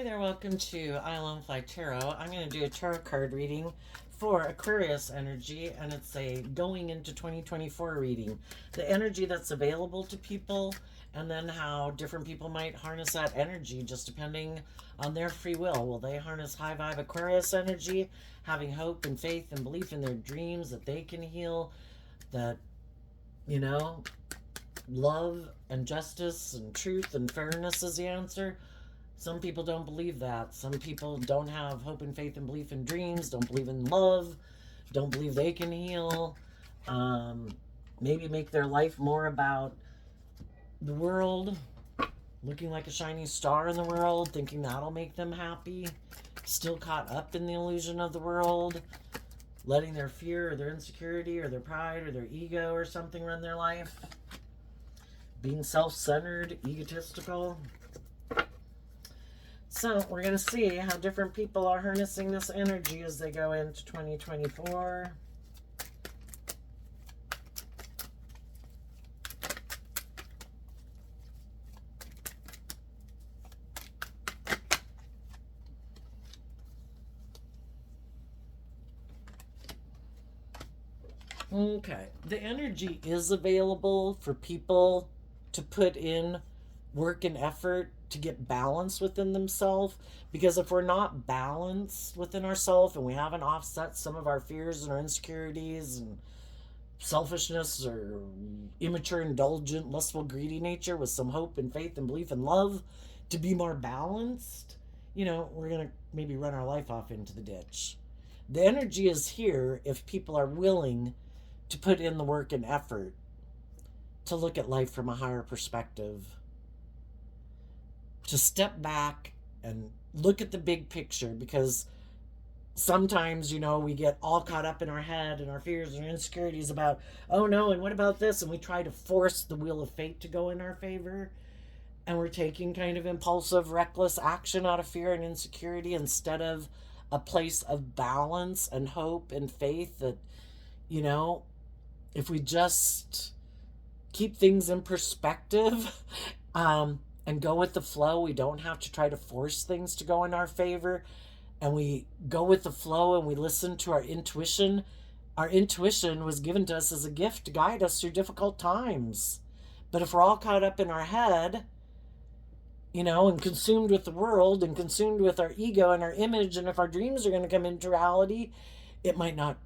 Hi there, welcome to Island Fly Tarot. I'm going to do a tarot card reading for Aquarius energy, and it's a going into 2024 reading. The energy that's available to people, and then how different people might harness that energy just depending on their free will. Will they harness high vibe Aquarius energy, having hope and faith and belief in their dreams that they can heal, that, you know, love and justice and truth and fairness is the answer? Some people don't believe that. Some people don't have hope and faith and belief in dreams, don't believe in love, don't believe they can heal. Maybe make their life more about the world, looking like a shining star in the world, thinking that'll make them happy. Still caught up in the illusion of the world, letting their fear or their insecurity or their pride or their ego or something run their life. Being self-centered, egotistical. So we're going to see how different people are harnessing this energy as they go into 2024. Okay, the energy is available for people to put in work and effort to get balance within themselves, because if we're not balanced within ourselves and we haven't offset some of our fears and our insecurities and selfishness or immature, indulgent, lustful, greedy nature with some hope and faith and belief and love to be more balanced, we're going to maybe run our life off into the ditch. The energy is here if people are willing to put in the work and effort to look at life from a higher perspective, to step back and look at the big picture, because sometimes, we get all caught up in our head and our fears and our insecurities about, oh no, and what about this? And we try to force the wheel of fate to go in our favor. And we're taking kind of impulsive, reckless action out of fear and insecurity instead of a place of balance and hope and faith that, if we just keep things in perspective, and go with the flow. We don't have to try to force things to go in our favor. And we go with the flow and we listen to our intuition. Our intuition was given to us as a gift to guide us through difficult times. But if we're all caught up in our head, and consumed with the world and consumed with our ego and our image, and if our dreams are going to come into reality, it might not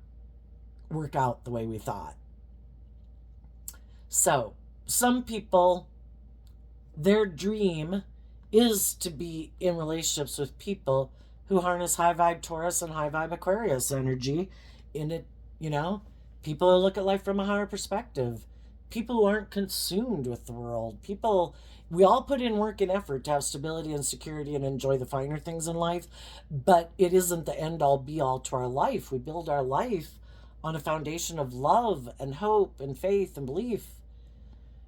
work out the way we thought. So, some people, their dream is to be in relationships with people who harness high vibe Taurus and high vibe Aquarius energy in it, people who look at life from a higher perspective, people who aren't consumed with the world, we all put in work and effort to have stability and security and enjoy the finer things in life, but it isn't the end all be all to our life. We build our life on a foundation of love and hope and faith and belief.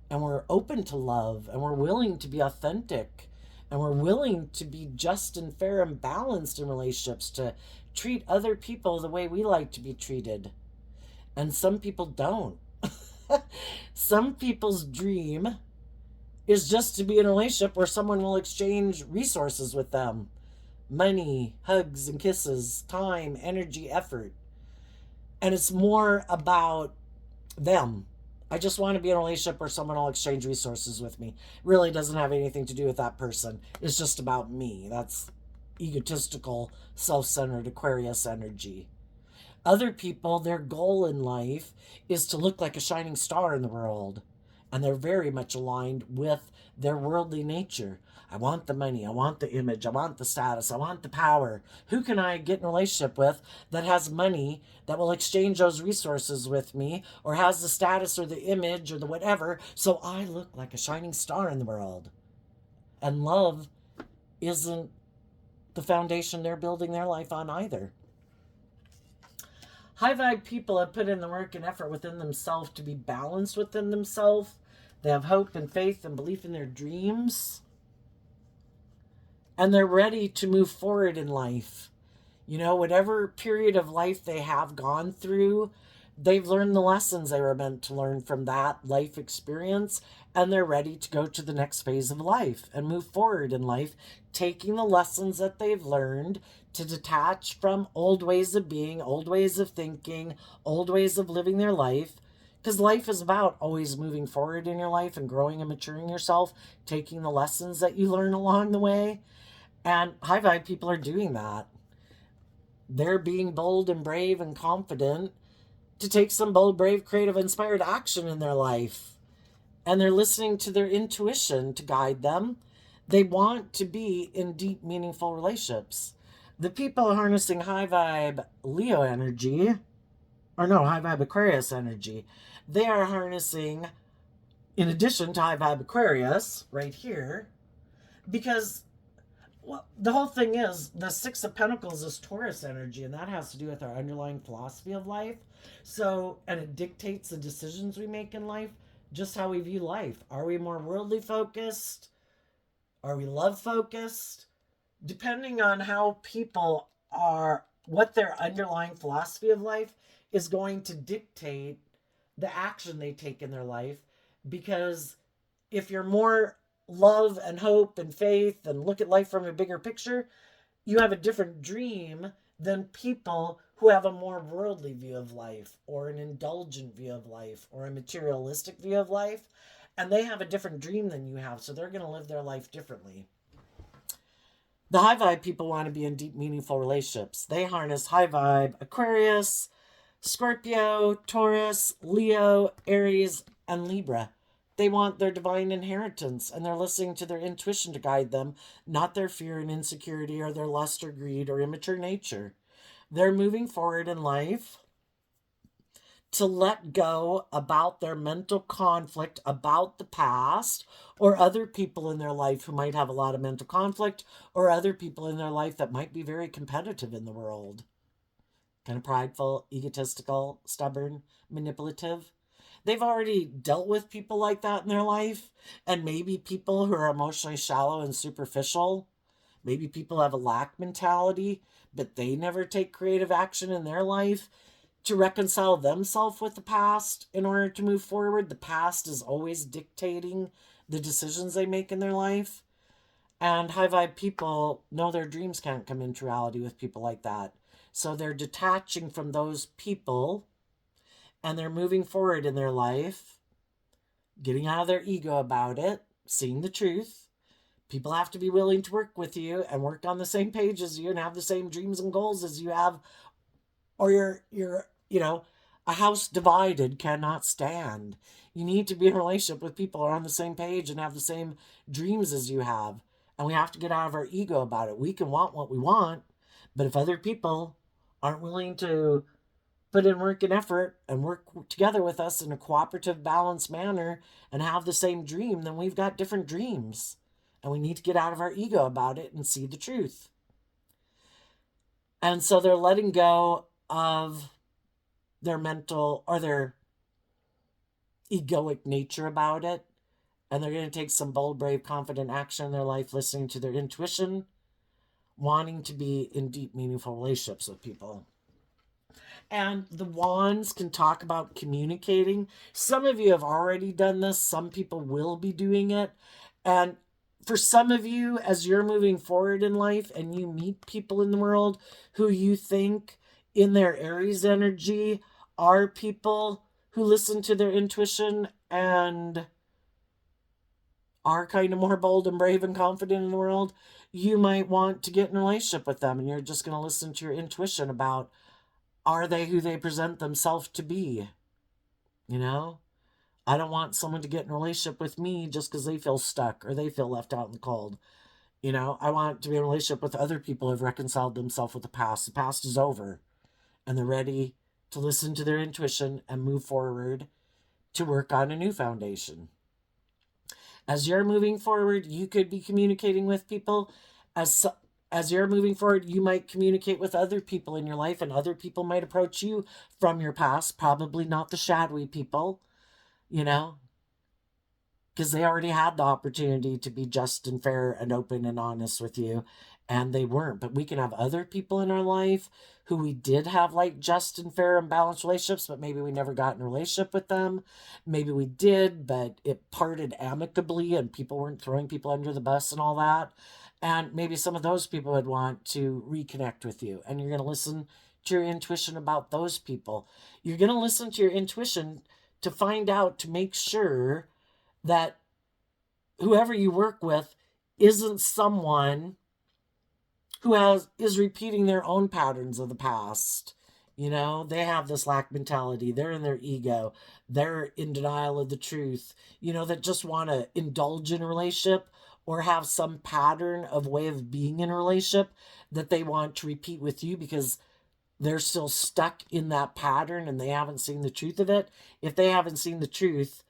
And we're open to love, and we're willing to be authentic, and we're willing to be just and fair and balanced in relationships, to treat other people the way we like to be treated. And some people don't. Some people's dream is just to be in a relationship where someone will exchange resources with them. Money, hugs and kisses, time, energy, effort. And it's more about them. I just want to be in a relationship where someone will exchange resources with me. Really doesn't have anything to do with that person. It's just about me. That's egotistical, self-centered Aquarius energy. Other people, their goal in life is to look like a shining star in the world. And they're very much aligned with their worldly nature. I want the money, I want the image, I want the status, I want the power. Who can I get in a relationship with that has money, that will exchange those resources with me, or has the status or the image or the whatever, so I look like a shining star in the world? And love isn't the foundation they're building their life on either. High vibe people have put in the work and effort within themselves to be balanced within themselves. They have hope and faith and belief in their dreams. And they're ready to move forward in life. Whatever period of life they have gone through, They've learned the lessons they were meant to learn from that life experience, and they're ready to go to the next phase of life and move forward in life, taking the lessons that they've learned to detach from old ways of being, old ways of thinking, old ways of living their life. Because life is about always moving forward in your life and growing and maturing yourself, taking the lessons that you learn along the way. And high vibe people are doing that. They're being bold and brave and confident to take some bold, brave, creative, inspired action in their life. And they're listening to their intuition to guide them. They want to be in deep, meaningful relationships. The people harnessing high vibe Leo energy, or no, high vibe Aquarius energy, they are harnessing, in addition to high vibe Aquarius, right here, because well, the whole thing is the Six of Pentacles is Taurus energy, and that has to do with our underlying philosophy of life. So, and it dictates the decisions we make in life, just how we view life. Are we more worldly focused? Are we love focused? Depending on how people are, what their underlying philosophy of life is going to dictate the action they take in their life. Because if you're more love and hope and faith and look at life from a bigger picture, you have a different dream than people who have a more worldly view of life or an indulgent view of life or a materialistic view of life. And they have a different dream than you have, so they're going to live their life differently. The high vibe people want to be in deep, meaningful relationships. They harness high vibe Aquarius, Scorpio, Taurus, Leo, Aries, and Libra. They want their divine inheritance, and they're listening to their intuition to guide them, not their fear and insecurity or their lust or greed or immature nature. They're moving forward in life to let go about their mental conflict about the past or other people in their life who might have a lot of mental conflict or other people in their life that might be very competitive in the world. Kind of prideful, egotistical, stubborn, manipulative. They've already dealt with people like that in their life, and maybe people who are emotionally shallow and superficial. Maybe people have a lack mentality, but they never take creative action in their life to reconcile themselves with the past in order to move forward. The past is always dictating the decisions they make in their life. And high vibe people know their dreams can't come into reality with people like that. So they're detaching from those people and they're moving forward in their life, getting out of their ego about it, seeing the truth. People have to be willing to work with you and work on the same page as you and have the same dreams and goals as you have, or you're a house divided cannot stand. You need to be in a relationship with people who are on the same page and have the same dreams as you have. And we have to get out of our ego about it. We can want what we want, but if other people aren't willing to put in work and effort and work together with us in a cooperative, balanced manner and have the same dream, then we've got different dreams. And we need to get out of our ego about it and see the truth. And so they're letting go of their mental or their egoic nature about it. And they're going to take some bold, brave, confident action in their life, listening to their intuition, wanting to be in deep, meaningful relationships with people. And the wands can talk about communicating. Some of you have already done this. Some people will be doing it. And for some of you, as you're moving forward in life and you meet people in the world who you think in their Aries energy are people who listen to their intuition and are kind of more bold and brave and confident in the world, you might want to get in a relationship with them, and you're just going to listen to your intuition about, are they who they present themselves to be? You know? I don't want someone to get in a relationship with me just because they feel stuck or they feel left out in the cold. I want to be in a relationship with other people who have reconciled themselves with the past. The past is over, and they're ready to listen to their intuition and move forward to work on a new foundation. As you're moving forward, you could be communicating with people. As you're moving forward, you might communicate with other people in your life, and other people might approach you from your past, probably not the shadowy people, because they already had the opportunity to be just and fair and open and honest with you. and they weren't. But we can have other people in our life who we did have like just and fair and balanced relationships, but maybe we never got in a relationship with them. Maybe we did, but it parted amicably and people weren't throwing people under the bus and all that. And maybe some of those people would want to reconnect with you. And you're going to listen to your intuition about those people. You're going to listen to your intuition to find out, to make sure that whoever you work with isn't someone who is repeating their own patterns of the past. You know, they have this lack mentality. They're in their ego. They're in denial of the truth. You know, that just want to indulge in a relationship or have some pattern of way of being in a relationship that they want to repeat with you because they're still stuck in that pattern and they haven't seen the truth of it. If they haven't seen the truth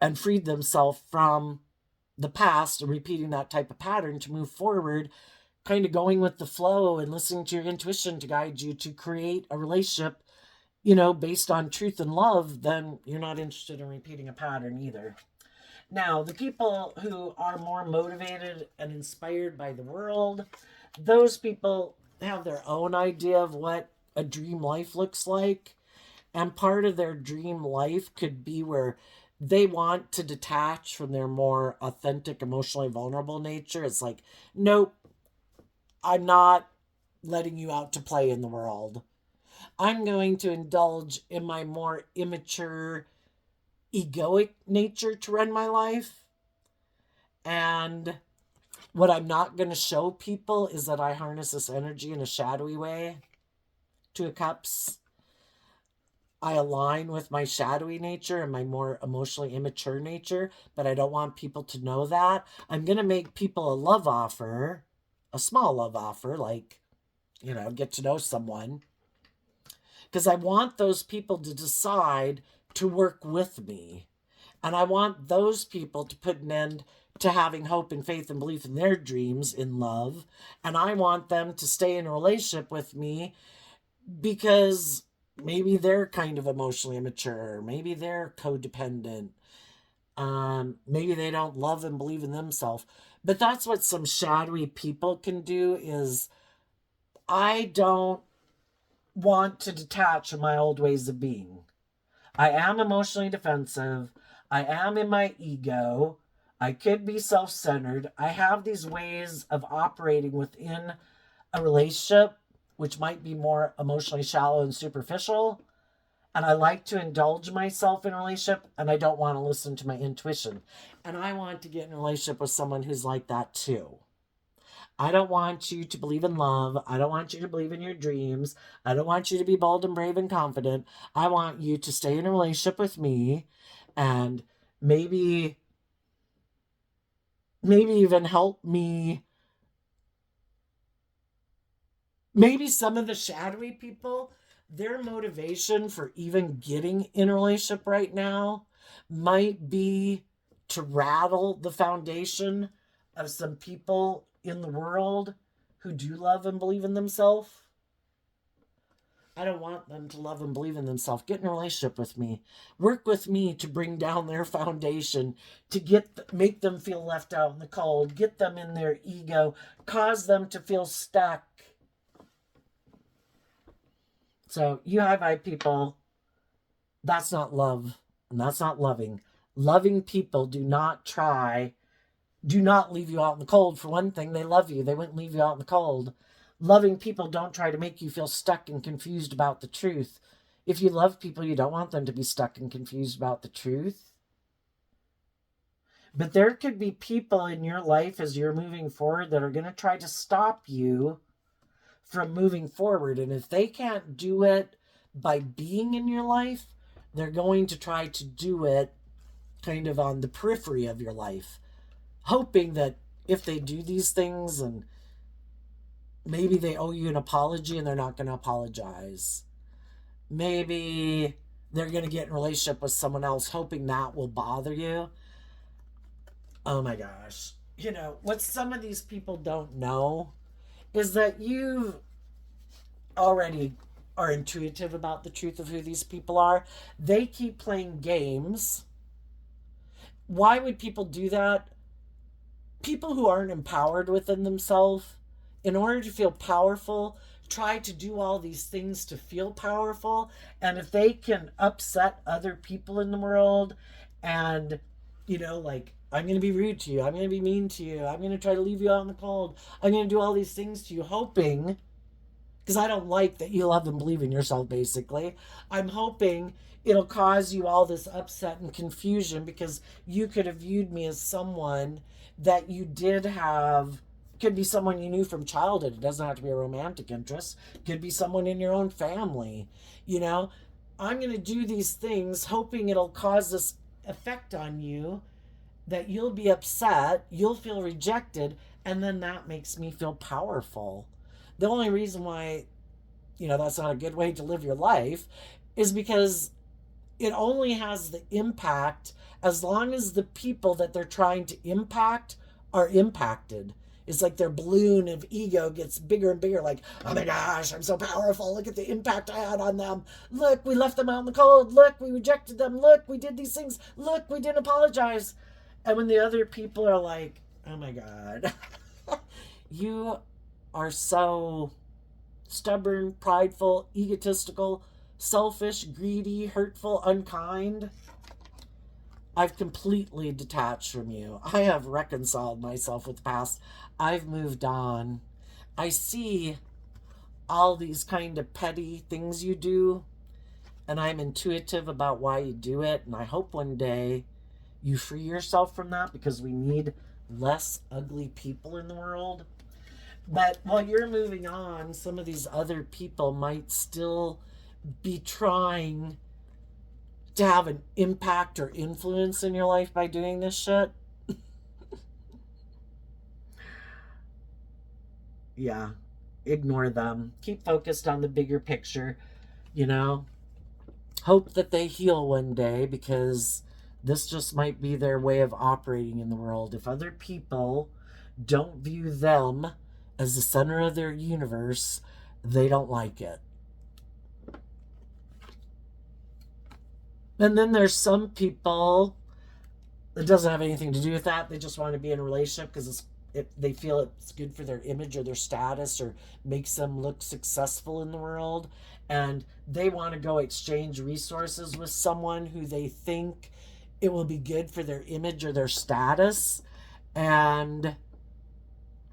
and freed themselves from the past and repeating that type of pattern to move forward, kind of going with the flow and listening to your intuition to guide you to create a relationship, you know, based on truth and love, then you're not interested in repeating a pattern either. Now, the people who are more motivated and inspired by the world, those people have their own idea of what a dream life looks like. And part of their dream life could be where they want to detach from their more authentic, emotionally vulnerable nature. It's like, nope, I'm not letting you out to play in the world. I'm going to indulge in my more immature, egoic nature to run my life. And what I'm not going to show people is that I harness this energy in a shadowy way. Two of Cups. I align with my shadowy nature and my more emotionally immature nature, but I don't want people to know that. I'm going to make people a love offer, a small love offer, like, you know, get to know someone. Because I want those people to decide to work with me. And I want those people to put an end to having hope and faith and belief in their dreams in love. And I want them to stay in a relationship with me because maybe they're kind of emotionally immature. Maybe they're codependent. Maybe they don't love and believe in themselves. But that's what some shadowy people can do is I don't want to detach from my old ways of being. I am emotionally defensive. I am in my ego. I could be self-centered. I have these ways of operating within a relationship, which might be more emotionally shallow and superficial. And I like to indulge myself in a relationship, and I don't want to listen to my intuition. And I want to get in a relationship with someone who's like that too. I don't want you to believe in love. I don't want you to believe in your dreams. I don't want you to be bold and brave and confident. I want you to stay in a relationship with me and maybe even help me. Maybe some of the shadowy people, their motivation for even getting in a relationship right now might be to rattle the foundation of some people in the world who do love and believe in themselves. I don't want them to love and believe in themselves. Get in a relationship with me. Work with me to bring down their foundation, to make them feel left out in the cold, get them in their ego, cause them to feel stuck. So you high vibe people, that's not love, and that's not loving. Loving people do not leave you out in the cold. For one thing, they love you. They wouldn't leave you out in the cold. Loving people don't try to make you feel stuck and confused about the truth. If you love people, you don't want them to be stuck and confused about the truth. But there could be people in your life as you're moving forward that are going to try to stop you from moving forward. And if they can't do it by being in your life, they're going to try to do it kind of on the periphery of your life, hoping that if they do these things and maybe they owe you an apology and they're not going to apologize. Maybe they're going to get in a relationship with someone else hoping that will bother you. Oh my gosh. You know, what some of these people don't know is that you already are intuitive about the truth of who these people are. They keep playing games. Why would people do that? People who aren't empowered within themselves in order to feel powerful, try to do all these things to feel powerful. And if they can upset other people in the world and, like, I'm going to be rude to you, I'm going to be mean to you, I'm going to try to leave you out in the cold, I'm going to do all these things to you, hoping, because I don't like that you love and believe in yourself, basically. I'm hoping it'll cause you all this upset and confusion because you could have viewed me as someone that you did have. Could be someone you knew from childhood. It doesn't have to be a romantic interest. Could be someone in your own family. I'm going to do these things hoping it'll cause this effect on you that you'll be upset, you'll feel rejected, and then that makes me feel powerful. The only reason why, that's not a good way to live your life is because it only has the impact as long as the people that they're trying to impact are impacted. It's like their balloon of ego gets bigger and bigger, like, oh my gosh, I'm so powerful. Look at the impact I had on them. Look, we left them out in the cold. Look, we rejected them. Look, we did these things. Look, we didn't apologize. And when the other people are like, oh my God, you are so stubborn, prideful, egotistical, selfish, greedy, hurtful, unkind. I've completely detached from you. I have reconciled myself with the past. I've moved on. I see all these kind of petty things you do, and I'm intuitive about why you do it. And I hope one day you free yourself from that, because we need less ugly people in the world. But while you're moving on, some of these other people might still be trying to have an impact or influence in your life by doing this shit. Yeah, ignore them. Keep focused on the bigger picture, you know. Hope that they heal one day, because this just might be their way of operating in the world. If other people don't view them as the center of their universe, they don't like it. And then there's some people that doesn't have anything to do with that. They just want to be in a relationship because they feel it's good for their image or their status, or makes them look successful in the world. And they want to go exchange resources with someone who they think it will be good for their image or their status. And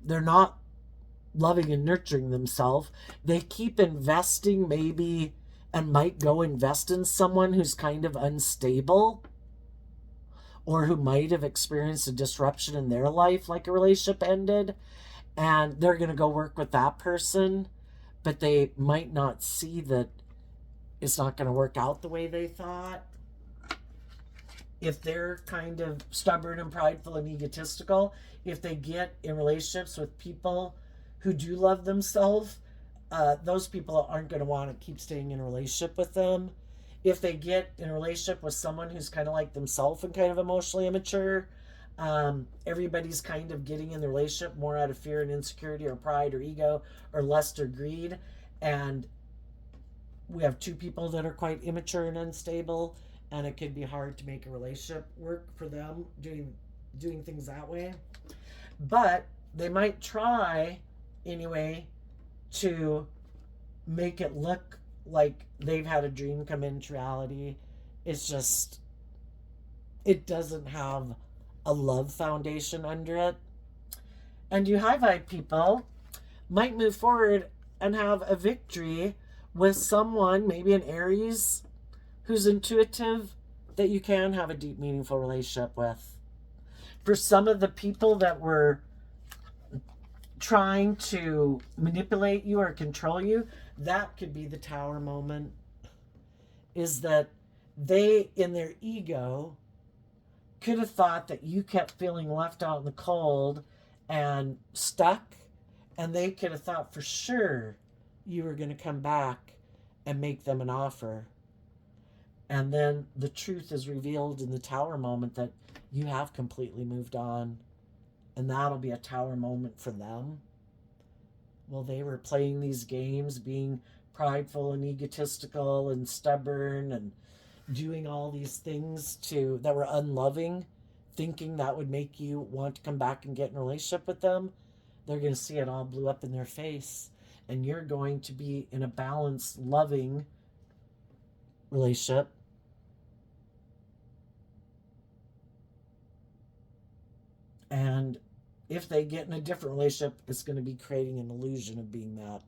they're not loving and nurturing themselves. They keep investing, maybe, and might go invest in someone who's kind of unstable, or who might have experienced a disruption in their life, like a relationship ended, and they're going to go work with that person, but they might not see that it's not going to work out the way they thought. If they're kind of stubborn and prideful and egotistical, if they get in relationships with people who do love themselves, those people aren't going to want to keep staying in a relationship with them. If they get in a relationship with someone who's kind of like themselves and kind of emotionally immature, everybody's kind of getting in the relationship more out of fear and insecurity, or pride, or ego, or lust, or greed. And we have two people that are quite immature and unstable, and it can be hard to make a relationship work for them doing things that way. But they might try anyway to make it look like they've had a dream come into reality. It's just, it doesn't have a love foundation under it. And you high vibe people might move forward and have a victory with someone, maybe an Aries, who's intuitive, that you can have a deep, meaningful relationship with. For some of the people that were trying to manipulate you or control you, that could be the Tower moment. Is that they, in their ego, could have thought that you kept feeling left out in the cold and stuck, and they could have thought for sure you were going to come back and make them an offer. And then the truth is revealed in the Tower moment that you have completely moved on. And that'll be a Tower moment for them. Well, they were playing these games, being prideful and egotistical and stubborn, and doing all these things that were unloving, thinking that would make you want to come back and get in a relationship with them. they're going to see it all blew up in their face. And you're going to be in a balanced, loving relationship. And if they get in a different relationship, it's going to be creating an illusion of being that.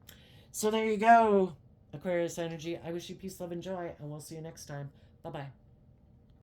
So there you go, Aquarius energy. I wish you peace, love, and joy, and we'll see you next time. Bye-bye.